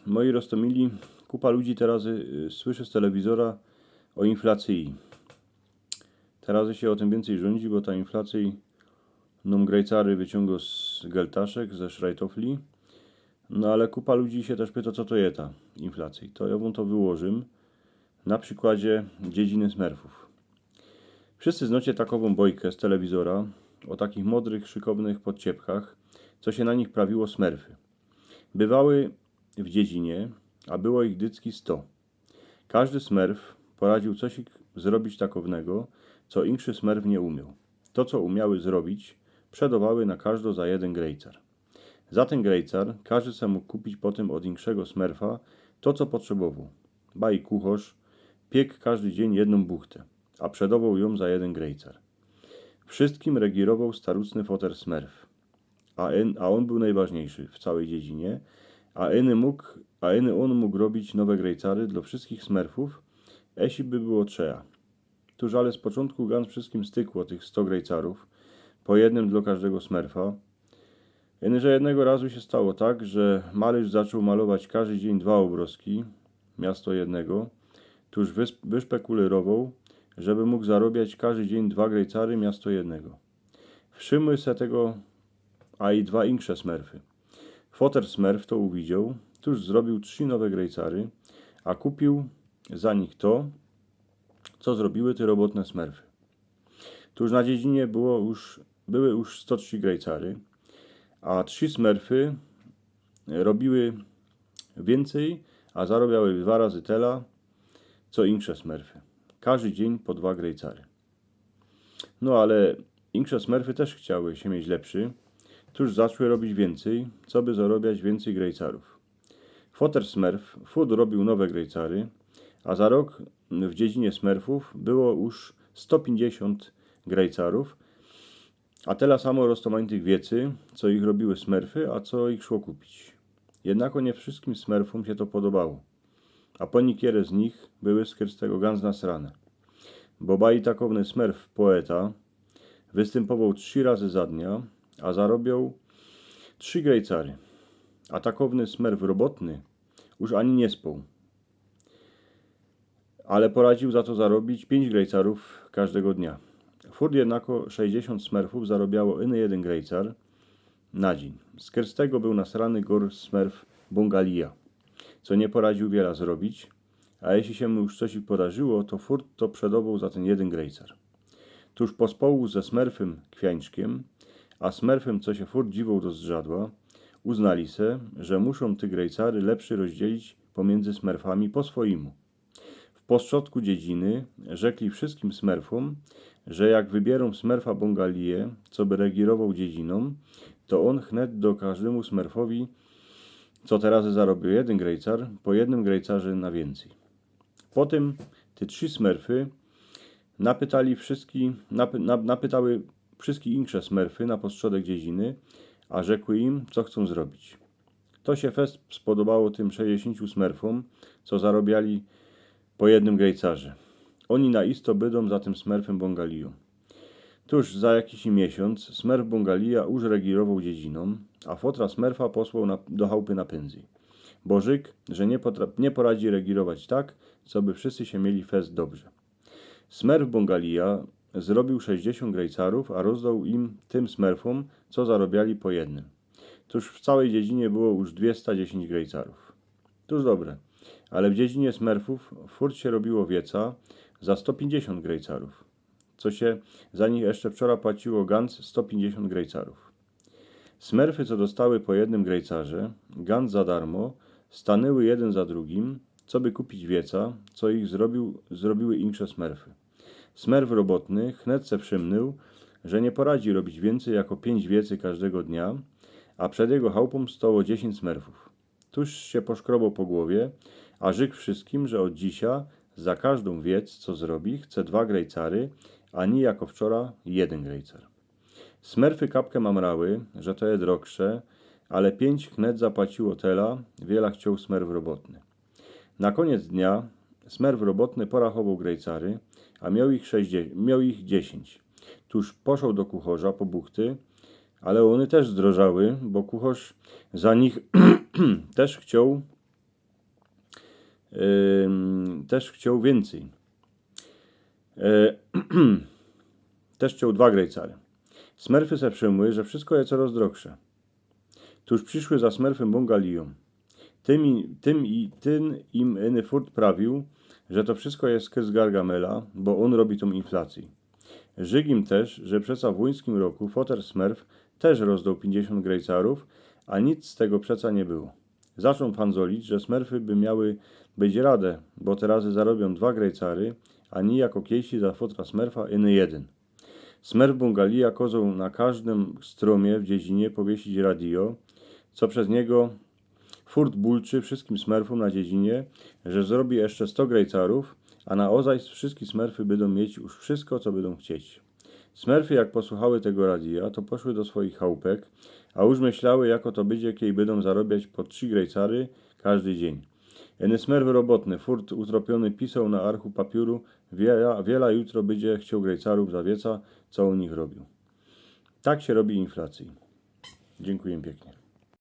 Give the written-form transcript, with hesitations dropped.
moi roztomili, kupa ludzi teraz słyszy z telewizora o inflacji. Teraz się o tym więcej rządzi, bo ta inflacja nam grejcary wyciąga z geltaszek, ze szrajtofli. No ale kupa ludzi się też pyta, co to jest ta inflacja. To ja wam to wyłożym na przykładzie dziedziny smerfów. Wszyscy znacie takową bojkę z telewizora o takich modrych, szykownych podciepkach, co się na nich prawiło smerfy. Bywały w dziedzinie, a było ich dycki 100. Każdy smerf poradził coś zrobić takownego, co inszy smerf nie umiał. To, co umiały zrobić, przedowały na każdo za jeden grejcar. Za ten grejcar każdy se mógł kupić potem od inszego smerfa to, co potrzebował. Ba i kucharz piekł każdy dzień jedną buchtę, a przedował ją za jeden grejcar. Wszystkim regirował starucny foter smerf, a on był najważniejszy w całej dziedzinie, a on mógł robić nowe grejcary dla wszystkich smerfów, jeśli by było trzeba. Tuż ale z początku Gans wszystkim stykło tych 100 grejcarów, po jednym dla każdego smerfa. Że jednego razu się stało tak, że malarz zaczął malować każdy dzień 2 obrazki, miasto jednego, tuż wyszpekulerował, żeby mógł zarobiać każdy dzień 2 grejcary, miasto jednego. Wszymły se tego, a i 2 insze smerfy. Foter smerf to uwidział, tuż zrobił 3 nowe grejcary, a kupił za nich to, co zrobiły te robotne smerfy. Tuż na dziedzinie były już 103 grejcary, a 3 smerfy robiły więcej, a zarabiały 2 razy tela, co insze smerfy. Każdy dzień po 2 grejcary. No ale insze smerfy też chciały się mieć lepszy, tuż zaczęły robić więcej, co by zarabiać więcej grejcarów. Foter smerf robił nowe grejcary, a za rok w dziedzinie smerfów było już 150 grejcarów, a tyle samo roztomańtych wiecy, co ich robiły smerfy, a co ich szło kupić. Jednako nie wszystkim smerfom się to podobało, a po niektóre z nich były z tego Gans nasrane. Bo baj takowny smerf poeta występował 3 razy za dnia, a zarobiał 3 grejcary, a takowny smerf robotny już ani nie spał. Ale poradził za to zarobić 5 grejcarów każdego dnia. Jednako 60 smerfów zarobiało inny jeden grejcar na dzień. Z tego był nasrany gór smerf Bungalia, co nie poradził wiele zrobić, a jeśli się mu już coś podarzyło, to to przedował za ten jeden grejcar. Tuż po społu ze smerfem Kwiańczkiem, a smerfem, co się dziwał do zrzadła, uznali se, że muszą ty grejcary lepszy rozdzielić pomiędzy smerfami po swoimu. W poszczotku dziedziny rzekli wszystkim smerfom, że jak wybierą smerfa Bongalię, co by regirował dziedziną, to on chnet do każdemu smerfowi, co teraz zarobił jeden grejcar, po jednym grejcarze na więcej. Potem te 3 smerfy napytały wszystkie insze smerfy na postrzodek dziedziny, a rzekły im, co chcą zrobić. To się fest spodobało tym 60 smerfom, co zarabiali po jednym grejcarze. Oni na isto bydą za tym smerfem Bongalią. Tuż za jakiś miesiąc smerf Bongalia już regirował dziedziną, a fotra smerfa posłał do chałupy na pędzi. Bo rzekł, że nie poradzi regirować tak, co by wszyscy się mieli fest dobrze. Smerf Bongalia zrobił 60 grejcarów, a rozdał im tym smerfom, co zarabiali po jednym. Tuż w całej dziedzinie było już 210 grejcarów. Tuż dobre, ale w dziedzinie smerfów się robiło wieca za 150 grejcarów, co się za nich jeszcze wczoraj płaciło Gans 150 grejcarów. Smerfy, co dostały po jednym grejcarze, Gans za darmo, stanęły jeden za drugim, co by kupić wieca, co ich zrobiły insze smerfy. Smerf robotny chnet se wszymnął, że nie poradzi robić więcej jako 5 wiecy każdego dnia, a przed jego chałupą stało 10 smerfów. Tuż się poszkrobał po głowie, a rzekł wszystkim, że od dzisiaj za każdą wiec, co zrobi, chce 2 grejcary, a nie jako wczoraj 1 grejcar. Smerfy kapkę mamrały, że to jest drogsze, ale 5 chnet zapłaciło tela, wiela chciał smerf robotny. Na koniec dnia smerf robotny porachował grejcary, a miał ich 10. Tuż poszedł do kucharza po buchty, ale one też zdrożały, bo kucharz za nich też chciał też chciał więcej. Też chciał 2 grejcary. Smerfy se przemyły, że wszystko jest coraz droższe. Tuż przyszły za smerfem Bongalią. Tym im iny furt prawił, że to wszystko jest z Gargamela, bo on robi tą inflację. Żygim też, że przeca w łuńskim roku foter smerf też rozdał 50 grejcarów, a nic z tego przeca nie było. Zaczął fanzolić, że smerfy by miały być radę, bo teraz zarobią 2 grejcary, a nie jako kiesi za fotra smerfa iny 1. Smerf Bungalia kozał na każdym stromie w dziedzinie powiesić radio, co przez niego furt bulczy wszystkim smerfom na dziedzinie, że zrobi jeszcze 100 grejcarów, a na ozaj wszystkie smerfy będą mieć już wszystko, co będą chcieć. Smerfy, jak posłuchały tego radia, to poszły do swoich chałupek, a już myślały, jako to będzie, kiedy będą zarabiać po 3 grejcary każdy dzień. Eny smerf robotny, furt utropiony pisał na archu papieru, wiela jutro będzie chciał grejcarów za wieca, co u nich robił. Tak się robi inflacji. Dziękuję pięknie.